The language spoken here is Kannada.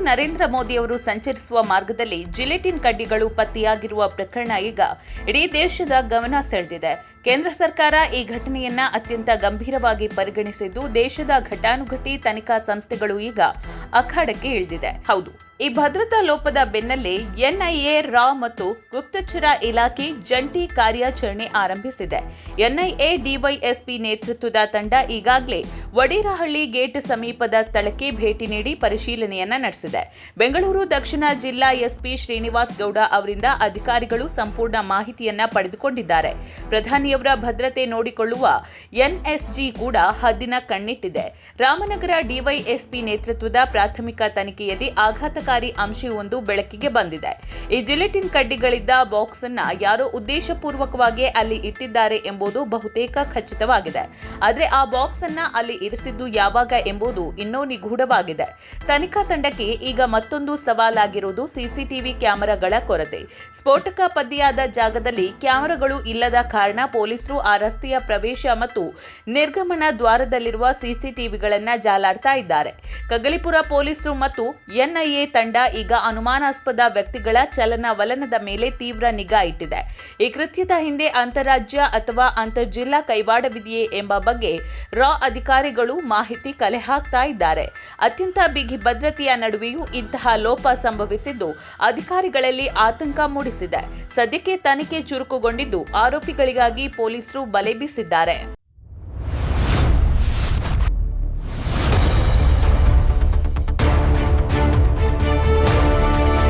ನರೇಂದ್ರ ಮೋದಿ ಅವರು ಸಂಚರಿಸುವ ಮಾರ್ಗದಲ್ಲಿ ಜಿಲೆಟಿನ್ ಕಡ್ಡಿಗಳು ಪತ್ತೆಯಾಗಿರುವ ಪ್ರಕರಣ ಈಗ ಇಡೀ ದೇಶದ ಗಮನ ಸೆಳೆದಿದೆ. ಕೇಂದ್ರ ಸರ್ಕಾರ ಈ ಘಟನೆಯನ್ನ ಅತ್ಯಂತ ಗಂಭೀರವಾಗಿ ಪರಿಗಣಿಸಿದ್ದು, ದೇಶದ ಘಟಾನುಘಟಿ ತನಿಖಾ ಸಂಸ್ಥೆಗಳು ಈಗ ಅಖಾಡಕ್ಕೆ ಇಳಿದಿದೆ. ಹೌದು, ಈ ಭದ್ರತಾ ಲೋಪದ ಬೆನ್ನಲ್ಲೇ ಎನ್ಐಎ, ರಾ ಮತ್ತು ಗುಪ್ತಚರ ಇಲಾಖೆ ಜಂಟಿ ಕಾರ್ಯಾಚರಣೆ ಆರಂಭಿಸಿದೆ. ಎನ್ಐಎ ಡಿವೈಎಸ್ಪಿ ನೇತೃತ್ವದ ತಂಡ ಈಗಾಗಲೇ ವಡೇರಹಳ್ಳಿ ಗೇಟ್ ಸಮೀಪದ ಸ್ಥಳಕ್ಕೆ ಭೇಟಿ ನೀಡಿ ಪರಿಶೀಲನೆಯನ್ನ ನಡೆಸಿದೆ. ಬೆಂಗಳೂರು ದಕ್ಷಿಣ ಜಿಲ್ಲಾ ಎಸ್ಪಿ ಶ್ರೀನಿವಾಸ್ ಗೌಡ ಅವರಿಂದ ಅಧಿಕಾರಿಗಳು ಸಂಪೂರ್ಣ ಮಾಹಿತಿಯನ್ನ ಪಡೆದುಕೊಂಡಿದ್ದಾರೆ. ಪ್ರಧಾನಿಯವರ ಭದ್ರತೆ ನೋಡಿಕೊಳ್ಳುವ ಎನ್ಎಸ್ಜಿ ಕೂಡ ಹದ್ದಿನ ಕಣ್ಣಿಟ್ಟಿದೆ. ರಾಮನಗರ ಡಿವೈಎಸ್ಪಿ ನೇತೃತ್ವದ ಪ್ರಾಥಮಿಕ ತನಿಖೆಯಲ್ಲಿ ಆಘಾತಕಾರಿ ಅಂಶವೊಂದು ಬೆಳಕಿಗೆ ಬಂದಿದೆ. ಈ ಜಿಲೆಟಿನ್ ಕಡ್ಡಿಗಳಿದ್ದ ಬಾಕ್ಸ್ ಅನ್ನ ಯಾರೋ ಉದ್ದೇಶಪೂರ್ವಕವಾಗಿ ಅಲ್ಲಿ ಇಟ್ಟಿದ್ದಾರೆ ಎಂಬುದು ಬಹುತೇಕ ಖಚಿತವಾಗಿದೆ. ಆದರೆ ಆ ಬಾಕ್ಸ್ ಅನ್ನ ಅಲ್ಲಿ ಇರಿಸಿದ್ದು ಯಾವಾಗ ಎಂಬುದು ಇನ್ನೂ ನಿಗೂಢವಾಗಿದೆ. ತನಿಖಾ ತಂಡಕ್ಕೆ ಈಗ ಮತ್ತೊಂದು ಸವಾಲಾಗಿರುವುದು ಸಿಸಿಟಿವಿ ಕ್ಯಾಮೆರಾಗಳ ಕೊರತೆ. ಸ್ಫೋಟಕ ಪತ್ತೆಯಾದ ಜಾಗದಲ್ಲಿ ಕ್ಯಾಮೆರಾಗಳು ಇಲ್ಲದ ಕಾರಣ ಪೊಲೀಸರು ಆ ರಸ್ತೆಯ ಪ್ರವೇಶ ಮತ್ತು ನಿರ್ಗಮನ ದ್ವಾರದಲ್ಲಿರುವ ಸಿಸಿಟಿವಿಗಳನ್ನು ಜಾಲಾಡ್ತಾ ಇದ್ದಾರೆ. ಕಗ್ಗಲಿಪುರ ಪೊಲೀಸರು ಮತ್ತು ಎನ್ಐಎ ತಂಡ ಈಗ ಅನುಮಾನಾಸ್ಪದ ವ್ಯಕ್ತಿಗಳ ಚಲನವಲನದ ಮೇಲೆ ತೀವ್ರ ನಿಗಾ ಇಟ್ಟಿದೆ. ಈ ಕೃತ್ಯದ ಹಿಂದೆ ಅಂತಾರಾಜ್ಯ ಅಥವಾ ಅಂತರ್ಜಿಲ್ಲಾ ಕೈವಾಡವಿದೆಯೇ ಎಂಬ ಬಗ್ಗೆ ರಾ ಅಧಿಕಾರಿಗಳು ಮಾಹಿತಿ ಕಲೆ ಹಾಕ್ತಾ ಇದ್ದಾರೆ. ಅತ್ಯಂತ ಬಿಗಿ ಭದ್ರತೆಯ ನಡುವೆಯೂ ಇಂತಹ ಲೋಪ ಸಂಭವಿಸಿದ್ದು ಅಧಿಕಾರಿಗಳಲ್ಲಿ ಆತಂಕ ಮೂಡಿಸಿದೆ. ಸದ್ಯಕ್ಕೆ ತನಿಖೆ ಚುರುಕುಗೊಂಡಿದ್ದು ಆರೋಪಿಗಳಿಗಾಗಿ ಪೊಲೀಸರು ಬಲೆ ಬೀಸಿದ್ದಾರೆ.